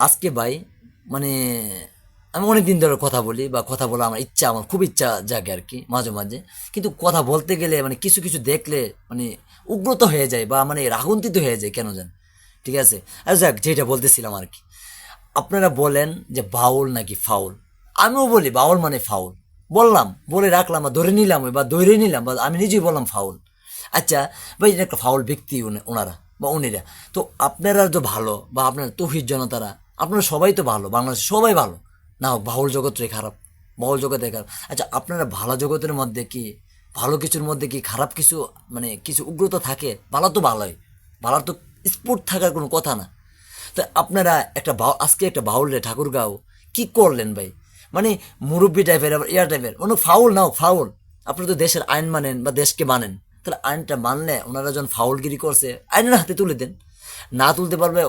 আজকে ভাই মানে আমি অনেক দিন ধরে কথা বলি বা কথা বলা আমার ইচ্ছা, আমার খুব ইচ্ছা জাগে আর কি মাঝে মাঝে। কিন্তু কথা বলতে গেলে মানে কিছু কিছু দেখলে মানে উগ্রত হয়ে যায় বা মানে রাগান্বিত হয়ে যায় কেন জান। ঠিক আছে, আর যাক, যেটা বলতেছিলাম আর কি, আপনারা বলেন যে বাউল নাকি ফাউল, আমিও বলি বাউল মানে ফাউল। বললাম, বলে রাখলাম বা ধরে নিলাম বা ধরে নিলাম বা আমি নিজেই বললাম ফাউল। আচ্ছা ভাই, এটা একটা ফাউল ব্যক্তি ওনারা বা উনিরা। তো আপনারা তো ভালো বা আপনার তৌহিদ জনতারা, আপনারা সবাই তো ভালো, বাংলাদেশে সবাই ভালো। না হোক বাউল জগৎটাই খারাপ, বাউল জগতে খারাপ। আচ্ছা আপনারা ভালো জগতের মধ্যে কি, ভালো কিছুর মধ্যে কি খারাপ কিছু মানে কিছু উগ্রতা থাকে? ভালো তো ভালোই, ভালো তো স্পোর্ট থাকার কোনো কথা না। তো আপনারা একটা আজকে একটা বাউল রে ঠাকুরগাঁও কি করলেন ভাই? মানে মুরব্বী টাইপের আবার এয়ার টাইপের অনেক ফাউল, নাও ফাউল। আপনারা তো দেশের আইন মানেন বা দেশকে মানেন, তাহলে আইনটা মানলে ওনারা যখন ফাউলগিরি করছে আইনের হাতে তুলে দেন। না তুলতে পারবে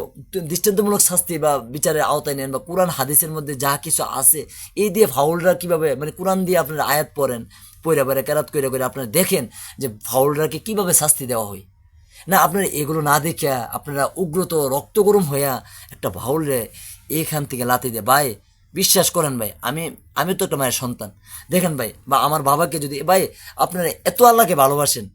দৃষ্টান্তমূলক শাস্তি বা বিচারের আওতায় নেন, বা কোরআন হাদিসের মধ্যে যা কিছু আছে এই দিয়ে ফাউলরা কিভাবে মানে কোরআন দিয়ে আপনারা আয়াত পড়েন, পইরা পইরা কেরাত কইরা করে আপনারা দেখেন যে ফাউলরাকে কিভাবে শাস্তি দেওয়া হয়। না আপনারা এগুলো না দেখে আপনারা উগ্রত রক্ত গরম হইয়া একটা ভাউলরে এইখান থেকে লাথি দেয় ভাই। বিশ্বাস করেন ভাই, আমি আমি তো একটা মায়ের সন্তান। দেখেন ভাই, বা আমার বাবাকে যদি ভাই আপনারা এত আল্লাহকে ভালোবাসেন,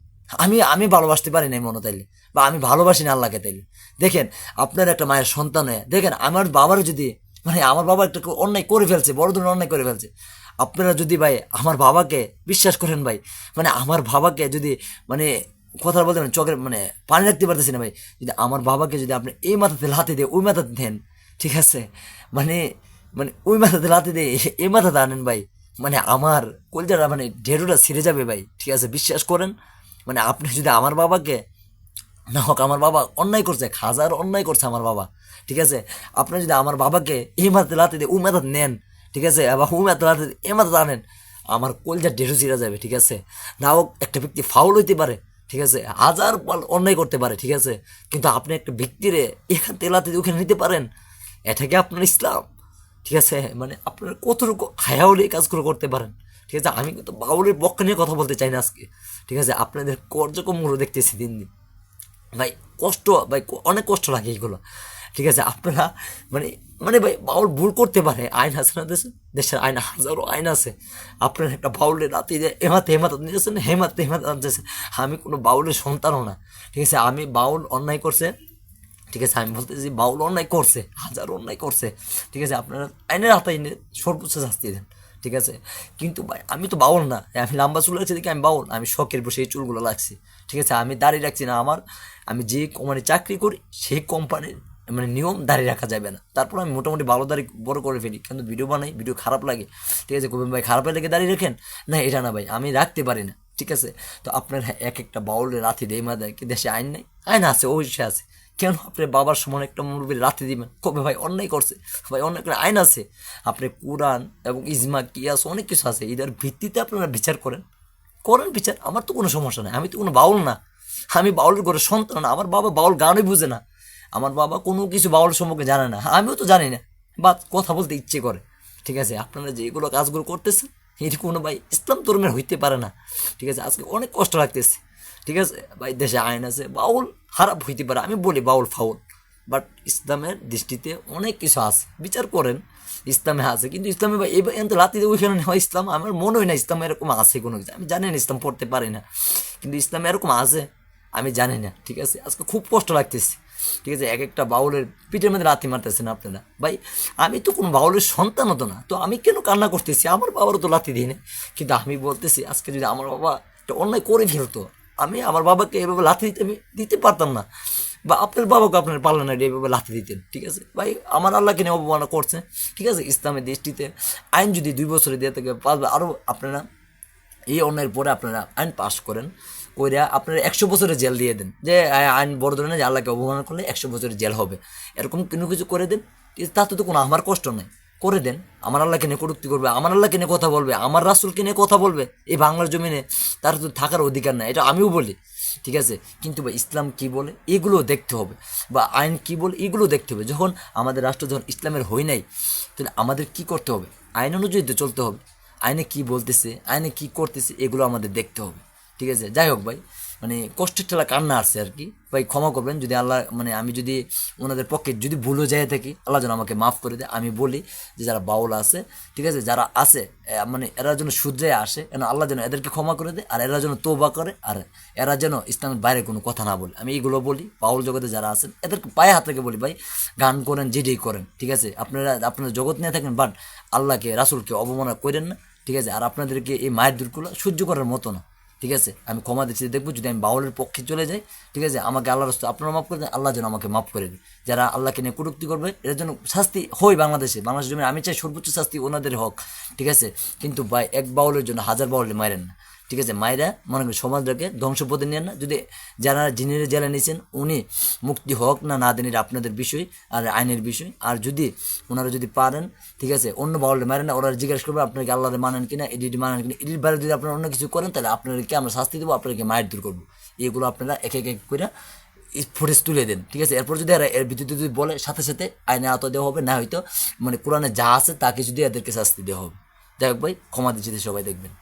আমি আমি ভালোবাসতে পারি নাই মনে তাইলে, বা আমি ভালোবাসি না আল্লাহকে তাইলে। দেখেন, আপনার একটা মায়ের সন্তান হয়ে দেখেন আমার বাবার যদি মানে আমার বাবা একটা অন্যায় করে ফেলছে, বড় ধরনের অন্যায় করে ফেলছে, আপনারা যদি ভাই আমার বাবাকে বিশ্বাস করেন ভাই, মানে আমার বাবাকে যদি মানে কথা বলতে মানে চোখের মানে পানি রাখতে পারতেছি না ভাই, যদি আমার বাবাকে যদি আপনি এই মাথাতে লাথি দিয়ে ওই মাথাতে দেন, ঠিক আছে, মানে মানে ওই মাথাতে লাথি দিয়ে এই মাথাতে আনেন ভাই, মানে আমার কলজাটা মানে ঢেরুটা ছিঁড়ে যাবে ভাই। ঠিক আছে, বিশ্বাস করেন। মানে আপনি যদি আমার বাবাকে, না হোক আমার বাবা অন্যায় করছে, হাজার অন্যায় করছে আমার বাবা, ঠিক আছে, আপনি যদি আমার বাবাকে এই মাথাতে লাথি দিয়ে ওই মাথাতে নেন, ঠিক আছে, আবার ওই মাথাতে লাথি দিয়ে এই মাথাতে আনেন, আমার কলজা ঢেরু ছিঁড়া যাবে। ঠিক আছে, না হোক একটা ব্যক্তি ফাউল হইতে পারে, ঠিক আছে, হাজার অন্যায় করতে পারে, ঠিক আছে, কিন্তু আপনি একটা ব্যক্তিরে এখান থেকে লাথি দিয়ে ওখানে নিতে পারেন, এটা কি আপনার ইসলাম? ঠিক আছে, মানে আপনার কতটুকু হায়াউলি এই কাজগুলো করতে পারেন? ঠিক আছে, আমি কিন্তু বাউলের পক্ষে নিয়ে কথা বলতে চাই না আজকে। ঠিক আছে, আপনাদের কার্যক্রমগুলো দেখতেছি দিন দিন ভাই, কষ্ট ভাই, অনেক কষ্ট লাগে এইগুলো। ঠিক আছে, আপনারা মানে মানে ভাই বাউল ভুল করতে পারে, আইন আছে না দেশে, দেশের আইন হাজারো আইন আছে। আপনার একটা বাউলের রাতে যে হেমাতে হেমাত নিয়েছেন, হেমাতে হেমাত আনতেছেন। আমি কোনো বাউলের সন্তানও না। ঠিক আছে, আমি বাউল অন্যায় করছে, ঠিক আছে, আমি বলতেছি বাউল অন্যায় করছে, হাজারো অন্যায় করছে। ঠিক আছে, আপনারা আইনের আওতায় এনে সর্বোচ্চ শাস্তি দেন। ঠিক আছে, কিন্তু ভাই আমি তো বাউল না, আমি লম্বা চুল রাখছি দেখি আমি বাউল? আমি শখের বসে এই চুলগুলো লাগছি। ঠিক আছে, আমি দাড়ি রাখছি না। আমার আমি যে কোম্পানি চাকরি করি সেই কোম্পানির মানে নিয়ম দাড়ি রাখা যাবে না, তারপর আমি মোটামুটি ভালো দাড়ি বড় করে ফেলি, কিন্তু ভিডিও বানাই, ভিডিও খারাপ লাগে। ঠিক আছে, কবি ভাই খারাপ লেগে দাঁড়িয়ে রাখেন, না এটা না ভাই, আমি রাখতে পারি না। ঠিক আছে, তো আপনার এক একটা বাউলের লাথি দেয় দেয় কি দেশে আইন নেই? আইন আছে, অবশ্যই আছে। কেন আপনি বাবার সমান একটা মুরব্বীর লাথি দিবেন? কবে ভাই অন্যায় করছে? ভাই অন্যায় করে আইন আছে, আপনি কোরআন এবং ইজমা কিয়াস অনেক কিছু আছে, এদের ভিত্তিতে আপনারা বিচার করেন, করেন বিচার। আমার তো কোনো সমস্যা নেই, আমি তো কোনো বাউল না, আমি বাউলের ঘরে সন্তান না। আমার বাবা বাউল গানই বুঝে না, আমার বাবা কোনো কিছু বাউল সম্পর্কে জানে না, আমিও তো জানি না, বা কথা বলতে ইচ্ছে করে। ঠিক আছে, আপনারা যেগুলো কাজগুলো করতেছেন এটি কোনো ভাই ইসলাম ধর্মের হইতে পারে না। ঠিক আছে, আজকে অনেক কষ্ট লাগতেছে। ঠিক আছে ভাই, দেশে আইন আছে, বাউল খারাপ হইতে পারে, আমি বলি বাউল ফাউল, বাট ইসলামের দৃষ্টিতে অনেক কিছু আছে, বিচার করেন। ইসলামে আছে, কিন্তু ইসলামে ভাই এই তো লাতিতে ওইখানে নেওয়া ইসলাম আমার মনে হয় না ইসলামে এরকম আছে কোনো কিছু। আমি জানি না, ইসলাম পড়তে পারি না, কিন্তু ইসলামে এরকম আছে আমি জানি না। ঠিক আছে, আজকে খুব কষ্ট লাগতেছে। ঠিক আছে, এক একটা বাউলের পিঠের মধ্যে লাথি মারতেছেন আপনারা ভাই। আমি তো কোনো বাউলের সন্তান হতো না, তো আমি কেন কান্না করতেছি? আমার বাবারও তো লাথি দিই না, কিন্তু আমি বলতেছি আজকে যদি আমার বাবা একটা অন্যায় করে ফেলতো, আমি আমার বাবাকে এভাবে লাথি দিতে আমি দিতে পারতাম না, বা আপনার বাবাকে আপনার পারলেন না এইভাবে লাথি দিতেন। ঠিক আছে ভাই, আমার আল্লাহকে নিয়ে অবমাননা করছে। ঠিক আছে, ইসলামের দৃষ্টিতে আইন যদি 2 বছরে দিয়ে থাকে 5 আরও আপনারা এই অন্যায়ের পরে আপনারা আইন পাস করেন, কইরা আপনারা 100 বছরের জেল দিয়ে দেন, যে আইন বড় ধরনের যে আল্লাহকে অবমাননা করলে 100 বছরের জেল হবে, এরকম কোনো কিছু করে দেন। তাতে তো কোনো আমার কষ্ট নেই, করে দেন। আমার আল্লাহকে নিয়ে কটূক্তি করবে, আমার আল্লাহকে নিয়ে কথা বলবে, আমার রাসূলকে নিয়ে কথা বলবে এই বাংলার জমিনে, তার তো থাকার অধিকার নাই, এটা আমিও বলি। ঠিক আছে, কিন্তু ভাই ইসলাম কি বলে এগুলো দেখতে হবে, বা আইন কি বলে এগুলো দেখতে হবে। যখন আমাদের রাষ্ট্র যখন ইসলামের হয় নাই, তাহলে আমাদের কি করতে হবে? আইন অনুযায়ী তো চলতে হবে, আইনে কি বলতেছে, আইনে কি করতেছে এগুলো আমাদের দেখতে হবে। ঠিক আছে, যাই হোক ভাই, মানে কষ্টের ঠেলা কান্না আসছে আর কি। ভাই ক্ষমা করবেন যদি আল্লাহ মানে আমি যদি ওনাদের পক্ষে যদি ভুলও যেয়ে থাকি, আল্লাহ যেন আমাকে মাফ করে দেয়। আমি বলি যে যারা বাউল আছে, ঠিক আছে, যারা আছে মানে এরা যেন শুধরে আসে, যেন আল্লাহ যেন এদেরকে ক্ষমা করে দেয়, আর এরা যেন তৌবা করে, আর এরা যেন ইসলামের বাইরে কোনো কথা না বলে। আমি এইগুলো বলি বাউল জগতে যারা আছেন এদেরকে পায়ে হাত রেখে বলি, ভাই গান করেন যেটাই করেন, ঠিক আছে, আপনারা জগৎ নিয়ে থাকেন, বাট আল্লাহকে রাসূলকে অবমাননা করেন না, ঠিক আছে। আর আপনাদেরকে এই মায়ের দুর্গুলো সহ্য করার মতো না, ঠিক আছে। আমি ক্ষমা দিচ্ছি, দেখবো যদি আমি বাউলের পক্ষে চলে যাই, ঠিক আছে, আমাকে আল্লাহ রাস্তা আপনারা মাফ করে দেন, আল্লাহ যেন আমাকে মাফ করে দেয়। যারা আল্লাহকে নিয়ে কটূক্তি করবে এর জন্য শাস্তি হয় বাংলাদেশের জন্য, আমি চাই সর্বোচ্চ শাস্তি ওনাদের হক, ঠিক আছে। কিন্তু ভাই এক বাউলের জন্য হাজার বাউলে মারেন না, ঠিক আছে। মায়েরা মনে করি সমাজটাকে ধ্বংসপথে নিয়ে না। যদি যারা যিনি জেলে নিয়েছেন উনি মুক্তি হোক না না দেন, এটা আপনাদের বিষয় আর আইনের বিষয়। আর যদি ওনারা যদি পারেন, ঠিক আছে, অন্য বাউলে মারেন না, ওরা জিজ্ঞাসা করবে আপনাকে আল্লাহরে মানেন কিনা, এডিট মানেন কিনা, এডিট বাইরে যদি আপনারা অন্য কিছু করেন তাহলে আপনাদেরকে আমরা শাস্তি দেবো, আপনাদেরকে মায়ের দূর করবো। এগুলো আপনারা এক এক করে ফুটেজ তুলে দেন, ঠিক আছে। এরপর যদি এর ভিত্তিতে যদি বলে সাথে সাথে আইনে আওতা দেওয়া হবে, না হয়তো মানে কোরআনে যা আছে তা কিছু দিয়ে এদেরকে শাস্তি দেওয়া হবে। যাই হোক ভাই, ক্ষমা দিচ্ছি, সবাই দেখবেন।